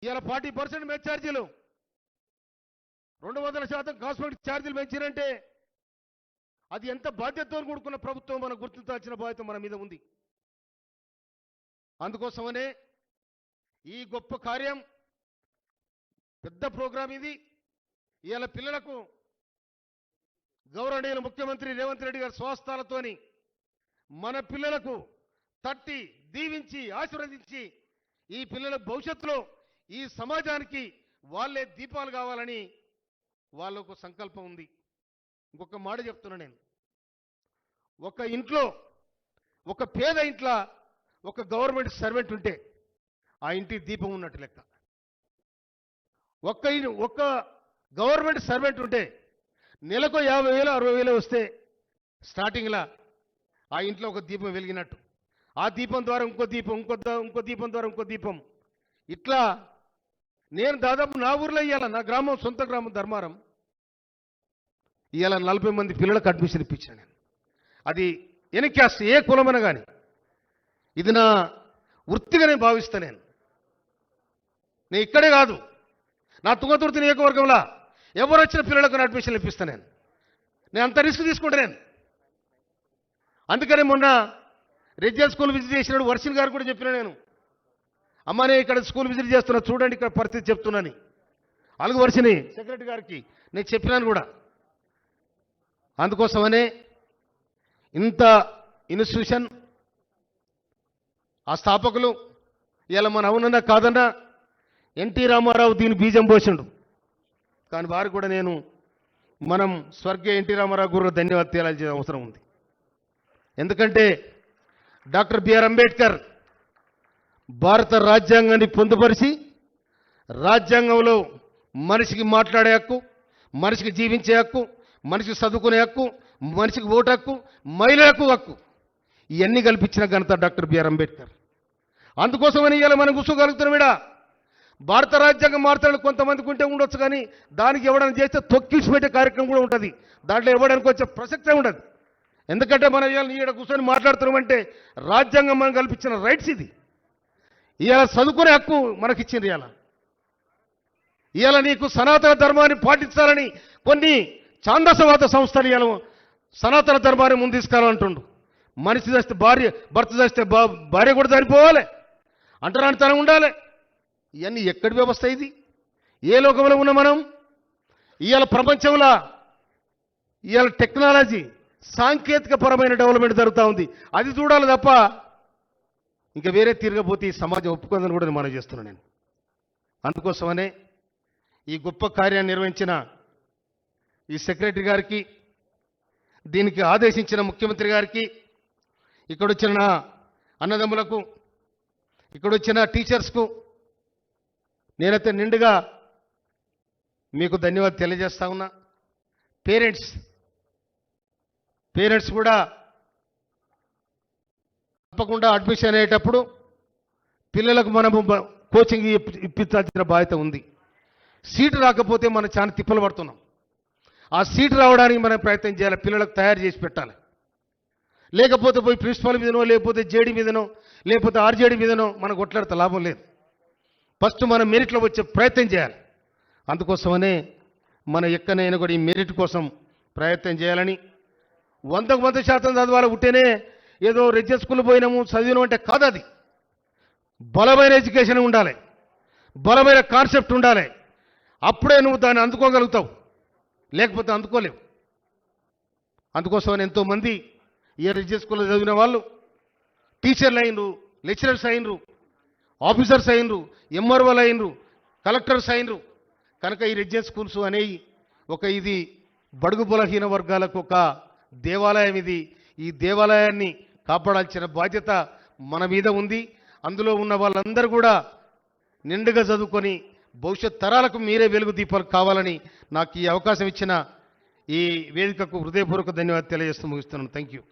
ఇలా 40% మెస్ ఛార్జీలు 200% కాస్మెటిక్ ఛార్జీలు పెంచారంటే అది ఎంత బాధ్యతతో కూడుకున్న ప్రభుత్వం మనం గుర్తించాల్సిన బాధ్యత మన మీద ఉంది. అందుకోసమనే ఈ గొప్ప కార్యం, పెద్ద ప్రోగ్రాం ఇది. ఇవాళ పిల్లలకు గౌరవనీయుల ముఖ్యమంత్రి రేవంత్ రెడ్డి గారి స్వస్థాలతోని మన పిల్లలకు తట్టి దీవించి ఆశీర్వదించి ఈ పిల్లల భవిష్యత్తులో ఈ సమాజానికి వాళ్ళే దీపాలు కావాలని వాళ్ళకు సంకల్పం ఉంది. ఇంకొక మాట చెప్తున్నా నేను, ఒక ఇంట్లో ఒక పేద ఇంట్లో ఒక గవర్నమెంట్ సర్వెంట్ ఉంటే ఆ ఇంటి దీపం ఉన్నట్టు లెక్క. ఒక్క గవర్నమెంట్ సర్వెంట్ ఉంటే నెలకు 50,000 60,000 వస్తే స్టార్టింగ్లో ఆ ఇంట్లో ఒక దీపం వెలిగినట్టు. ఆ దీపం ద్వారా ఇంకో దీపం, ఇంకో దీపం ద్వారా ఇంకో దీపం. ఇట్లా నేను దాదాపు నా ఊర్లో ఇవ్వాల, నా గ్రామం, సొంత గ్రామం ధర్మారం, ఇవాళ 40 మంది పిల్లలకు అడ్మిషన్ ఇప్పించాను నేను. అది ఎనీ క్యాస్ట్, ఏ కులమైనా కానీ ఇది నా వృత్తిగా నేను భావిస్తాను. నేను ఇక్కడే కాదు, నా తుంగతుర్తి నియోజకవర్గంలో ఎవరు వచ్చిన పిల్లలకు అడ్మిషన్లు ఇప్పిస్తాను నేను అంత రిస్క్ తీసుకుంటా నేను. అందుకని మొన్న రెసిడెన్షియల్ స్కూల్ విజిట్ చేసినాడు వర్షిన్ గారు కూడా చెప్పినా నేను, అమ్మ నేను ఇక్కడ స్కూల్ విజిట్ చేస్తున్నా చూడండి ఇక్కడ పరిస్థితి చెప్తున్నాను. అలుగు వర్షిని సెక్రటరీ గారికి నేను చెప్పినాను కూడా. అందుకోసమనే ఇంత ఇన్స్టిట్యూషన్ ఆ స్థాపకులు ఇలా మన అవునన్నా కాదన్నా ఎన్టీ రామారావు దీని బీజం పోసిండు. కానీ వారికి కూడా నేను మనం స్వర్గీయ ఎన్టీ రామారావు గురు ధన్యవాదాలు తెలియాల్సిన అవసరం ఉంది. ఎందుకంటే డాక్టర్ బిఆర్ అంబేద్కర్ భారత రాజ్యాంగాన్ని పొందుపరిచి రాజ్యాంగంలో మనిషికి మాట్లాడే హక్కు, మనిషికి జీవించే హక్కు, మనిషికి చదువుకునే హక్కు, మనిషికి ఓటు హక్కు, మహిళలకు హక్కు, ఇవన్నీ కల్పించిన ఘనత డాక్టర్ బిఆర్ అంబేద్కర్. అందుకోసమని ఇవాళ మనం కూర్చోగలుగుతున్నాం. ఇక్కడ భారత రాజ్యాంగం మార్చాలని కొంతమందికి ఉంటే ఉండొచ్చు, కానీ దానికి ఎవడైనా చేస్తే తొక్కిసి పెట్టే కార్యక్రమం కూడా ఉంటుంది. దాంట్లో ఎవడానికి వచ్చే ప్రసక్తే ఉండదు. ఎందుకంటే మనం ఇవాళ ఇక్కడ కూర్చొని మాట్లాడుతున్నామంటే రాజ్యాంగం మనం కల్పించిన రైట్స్ ఇది. ఇవాళ చదువుకునే హక్కు మనకిచ్చింది. ఇవాళ నీకు సనాతన ధర్మాన్ని పాటించాలని కొన్ని ఛాందసవాద సంస్థలు ఇవాళ సనాతన ధర్మాన్ని ముందు తీసుకురావాలంటుండు. మనిషి చేస్తే భార్య, భర్త చేస్తే భార్య కూడా చనిపోవాలి, అంటరానితనం ఉండాలి. ఇవన్నీ ఎక్కడి వ్యవస్థ ఇది? ఏ లోకంలో ఉన్న మనం? ఇవాళ ప్రపంచంలో ఇవాళ టెక్నాలజీ సాంకేతిక పరమైన డెవలప్మెంట్ జరుగుతూ ఉంది. అది చూడాలి తప్ప ఇంకా వేరే తిరగబోతే ఈ సమాజం ఒప్పుకుందని కూడా మనం చేస్తున్నాను నేను. అందుకోసమనే ఈ గొప్ప కార్యాన్ని నిర్వహించిన ఈ సెక్రటరీ గారికి, దీనికి ఆదేశించిన ముఖ్యమంత్రి గారికి, ఇక్కడొచ్చిన నా అన్నదమ్ములకు, ఇక్కడొచ్చిన టీచర్స్కు నేనైతే నిండుగా మీకు ధన్యవాదాలు తెలియజేస్తా ఉన్నా. పేరెంట్స్ కూడా తప్పకుండా అడ్మిషన్ అయ్యేటప్పుడు పిల్లలకు మనము కోచింగ్ ఇప్పించాల్సిన బాధ్యత ఉంది. సీటు రాకపోతే మనం చాలా తిప్పలు పడుతున్నాం. ఆ సీటు రావడానికి మనం ప్రయత్నం చేయాలి, పిల్లలకు తయారు చేసి పెట్టాలి. లేకపోతే పోయి ప్రిన్సిపల్ మీదనో, లేకపోతే జేడీ మీదనో, లేకపోతే ఆర్జేడీ మీదనో మనకు కొట్లాడితే లాభం లేదు. ఫస్ట్ మనం మెరిట్లో వచ్చే ప్రయత్నం చేయాలి. అందుకోసమనే మన ఎక్కనైనా కూడా ఈ మెరిట్ కోసం ప్రయత్నం చేయాలని, 100% చదవాలి. ఉంటేనే ఏదో రెసిడెన్షియల్ స్కూల్ పోయినాము చదివినాం అంటే కాదు. అది బలమైన ఎడ్యుకేషన్ ఉండాలి, బలమైన కాన్సెప్ట్ ఉండాలి. అప్పుడే నువ్వు దాన్ని అందుకోగలుగుతావు, లేకపోతే అందుకోలేవు. అందుకోసమని ఎంతోమంది ఈ రెసిడెన్షియల్ స్కూల్లో చదివిన వాళ్ళు టీచర్లు అయినరు, లెక్చరర్స్ అయినరు, ఆఫీసర్స్ అయినరు, ఎంఆర్ఓలు అయినరు, కలెక్టర్స్ అయినరు. కనుక ఈ రెసిడెన్షియల్ స్కూల్స్ అనేవి ఇది బడుగు బలహీన వర్గాలకు ఒక దేవాలయం. ఈ దేవాలయాన్ని కాపాడాల్సిన బాధ్యత మన మీద ఉంది. అందులో ఉన్న వాళ్ళందరూ కూడా నిండుగా చదువుకొని భవిష్యత్ తరాలకు మీరే వెలుగు దీపాలు కావాలని నాకు ఈ అవకాశం ఇచ్చిన ఈ వేదికకు హృదయపూర్వక ధన్యవాదాలు తెలియజేస్తూ ముగిస్తున్నాను. Thank you.